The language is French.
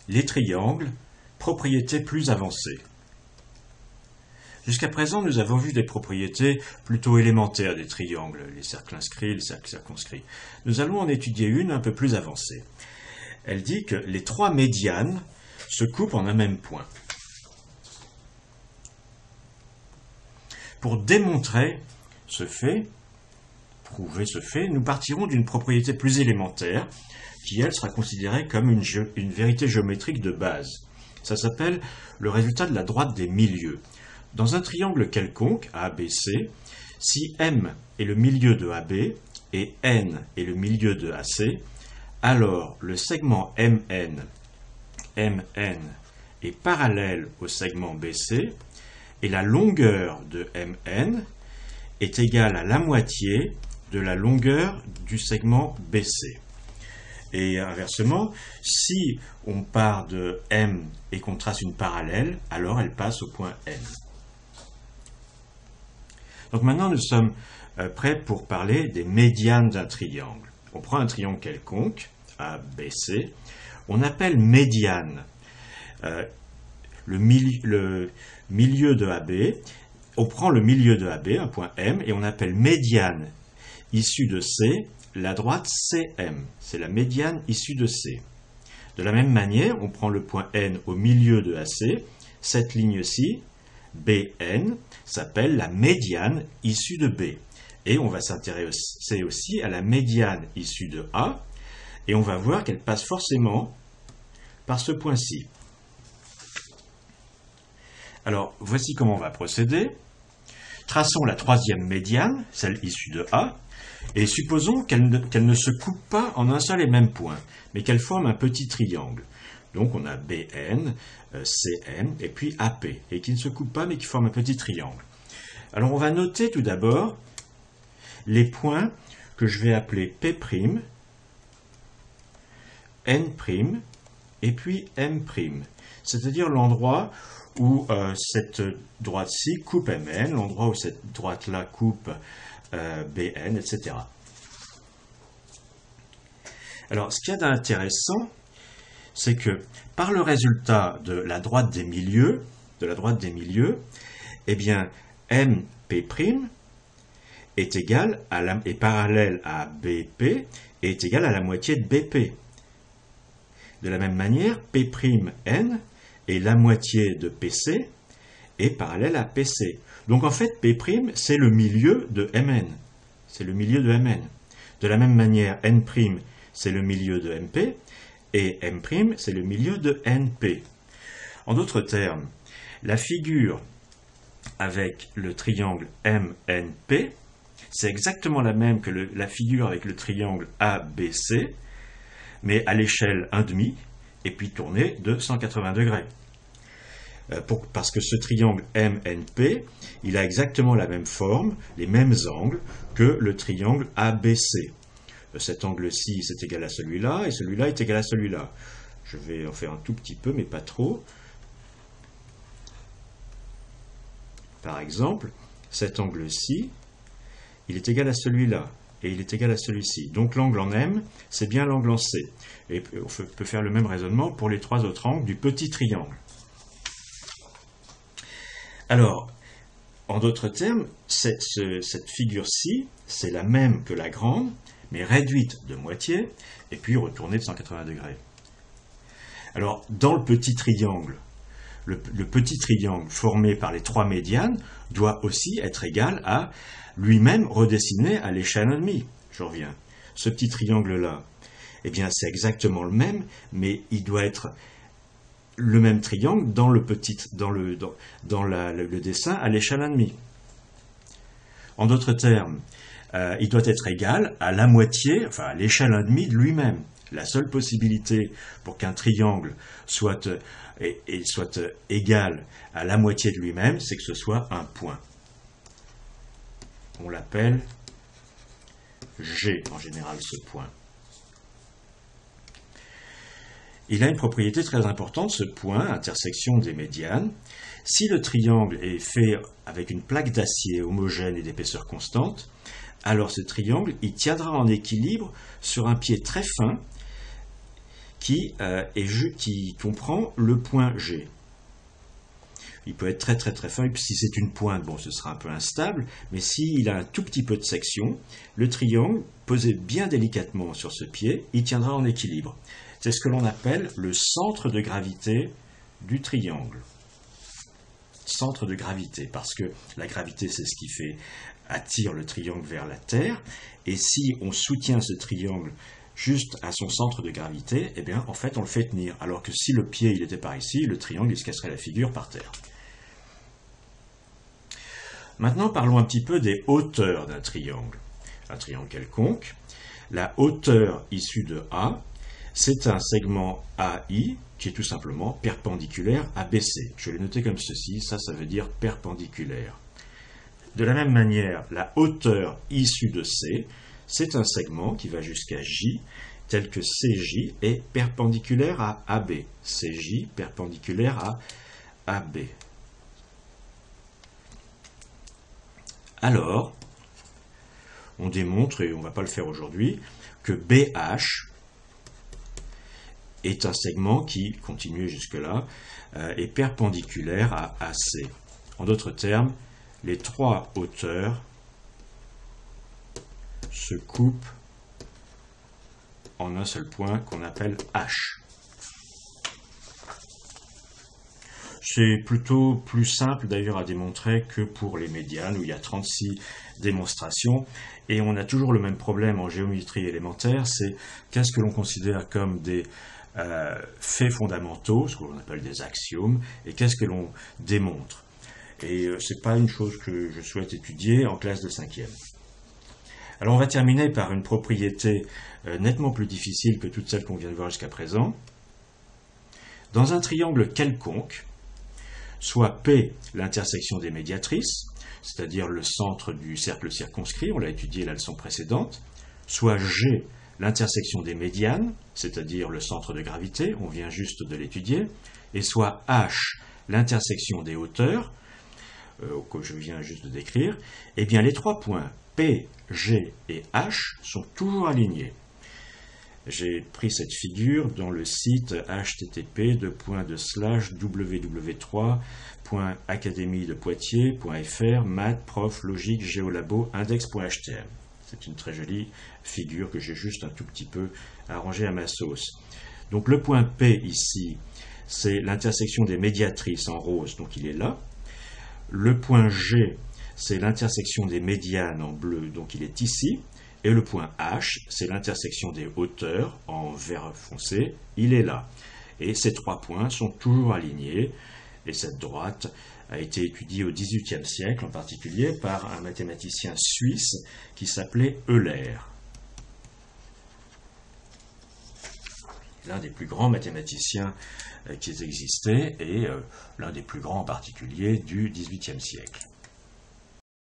Les triangles, propriétés plus avancées. Jusqu'à présent, nous avons vu des propriétés plutôt élémentaires des triangles, les cercles inscrits, les cercles circonscrits. Nous allons en étudier une un peu plus avancée. Elle dit que les trois médianes se coupent en un même point. Pour démontrer ce fait, prouver ce fait, nous partirons d'une propriété plus élémentaire, qui, elle, sera considérée comme une vérité géométrique de base. Ça s'appelle le résultat de la droite des milieux. Dans un triangle quelconque, ABC, si M est le milieu de AB et N est le milieu de AC, alors le segment MN est parallèle au segment BC et la longueur de MN est égale à la moitié de la longueur du segment BC. Et inversement, si on part de M et qu'on trace une parallèle, alors elle passe au point N. Donc maintenant, nous sommes prêts pour parler des médianes d'un triangle. On prend un triangle quelconque, ABC, on appelle médiane le milieu de AB, on prend le milieu de AB, un point M, et on appelle médiane issue de C, la droite CM, c'est la médiane issue de C. De la même manière, on prend le point N au milieu de AC, cette ligne-ci, BN, s'appelle la médiane issue de B. Et on va s'intéresser aussi à la médiane issue de A, et on va voir qu'elle passe forcément par ce point-ci. Alors, voici comment on va procéder. Traçons la troisième médiane, celle issue de A, et supposons qu'elle ne se coupe pas en un seul et même point, mais qu'elle forme un petit triangle. Donc on a BN, CN et puis AP, et qui ne se coupe pas mais qui forme un petit triangle. Alors on va noter tout d'abord les points que je vais appeler P', N' et puis M', c'est-à-dire l'endroit où cette droite-ci coupe MN, l'endroit où cette droite-là coupe BN, etc. Alors, ce qu'il y a d'intéressant, c'est que par le résultat de la droite des milieux, eh bien, MP' est égal est parallèle à BP et est égal à la moitié de BP. De la même manière, P'N est la moitié de PC et parallèle à PC. Donc en fait, P', c'est le milieu de Mn. C'est le milieu de Mn. De la même manière, N', c'est le milieu de MP, et M', c'est le milieu de NP. En d'autres termes, la figure avec le triangle MNP, c'est exactement la même que la figure avec le triangle ABC, mais à l'échelle 1,5, et puis tournée de 180 degrés. Parce que ce triangle MNP, il a exactement la même forme, les mêmes angles que le triangle ABC. Cet angle-ci, c'est égal à celui-là, et celui-là est égal à celui-là. Je vais en faire un tout petit peu, mais pas trop. Par exemple, cet angle-ci, il est égal à celui-là, et il est égal à celui-ci. Donc l'angle en M, c'est bien l'angle en C. Et on peut faire le même raisonnement pour les trois autres angles du petit triangle. Alors, en d'autres termes, cette figure-ci, c'est la même que la grande, mais réduite de moitié, et puis retournée de 180 degrés. Alors, dans le petit triangle, le petit triangle formé par les trois médianes doit aussi être égal à lui-même redessiné à l'échelle 1,5. Je reviens. Ce petit triangle-là, eh bien, c'est exactement le même, mais il doit être le même triangle dans le dessin à l'échelle 1,5. En d'autres termes, il doit être égal à la moitié, enfin à l'échelle 1,5 de lui-même. La seule possibilité pour qu'un triangle soit égal à la moitié de lui-même, c'est que ce soit un point. On l'appelle G en général, ce point. Il a une propriété très importante, ce point, intersection des médianes. Si le triangle est fait avec une plaque d'acier homogène et d'épaisseur constante, alors ce triangle, il tiendra en équilibre sur un pied très fin qui comprend le point G. Il peut être très très très fin, et puis si c'est une pointe, bon, ce sera un peu instable, mais s'il a un tout petit peu de section, le triangle, posé bien délicatement sur ce pied, il tiendra en équilibre. C'est ce que l'on appelle le centre de gravité du triangle. Centre de gravité, parce que la gravité, c'est ce qui attire le triangle vers la Terre, et si on soutient ce triangle juste à son centre de gravité, eh bien, en fait, on le fait tenir. Alors que si le pied, il était par ici, le triangle, il se casserait la figure par terre. Maintenant, parlons un petit peu des hauteurs d'un triangle. Un triangle quelconque. La hauteur issue de A, c'est un segment AI qui est tout simplement perpendiculaire à BC. Je l'ai noté comme ceci, ça veut dire perpendiculaire. De la même manière, la hauteur issue de C, c'est un segment qui va jusqu'à J, tel que CJ est perpendiculaire à AB. CJ perpendiculaire à AB. Alors, on démontre, et on ne va pas le faire aujourd'hui, que BH est un segment qui, continuez jusque-là, est perpendiculaire à AC. En d'autres termes, les trois hauteurs se coupent en un seul point qu'on appelle H. C'est plutôt plus simple d'ailleurs à démontrer que pour les médianes où il y a 36 démonstrations et on a toujours le même problème en géométrie élémentaire, c'est qu'est-ce que l'on considère comme des faits fondamentaux, ce que l'on appelle des axiomes, et qu'est-ce que l'on démontre. Et c'est pas une chose que je souhaite étudier en classe de 5e. Alors on va terminer par une propriété nettement plus difficile que toutes celles qu'on vient de voir jusqu'à présent. Dans un triangle quelconque, soit P l'intersection des médiatrices, c'est-à-dire le centre du cercle circonscrit, on l'a étudié la leçon précédente, soit G l'intersection des médianes, c'est-à-dire le centre de gravité, on vient juste de l'étudier, et soit H l'intersection des hauteurs, que je viens juste de décrire, eh bien les trois points P, G et H sont toujours alignés. J'ai pris cette figure dans le site http://www.academiedepoitiers.fr maths, prof, logique, géolabo, index.htm. C'est une très jolie figure que j'ai juste un tout petit peu arrangée à ma sauce. Donc le point P ici, c'est l'intersection des médiatrices en rose, donc il est là. Le point G, c'est l'intersection des médianes en bleu, donc il est ici. Et le point H, c'est l'intersection des hauteurs en vert foncé, il est là. Et ces trois points sont toujours alignés. Et cette droite a été étudiée au XVIIIe siècle, en particulier par un mathématicien suisse qui s'appelait Euler. L'un des plus grands mathématiciens qui existaient et l'un des plus grands en particulier du XVIIIe siècle.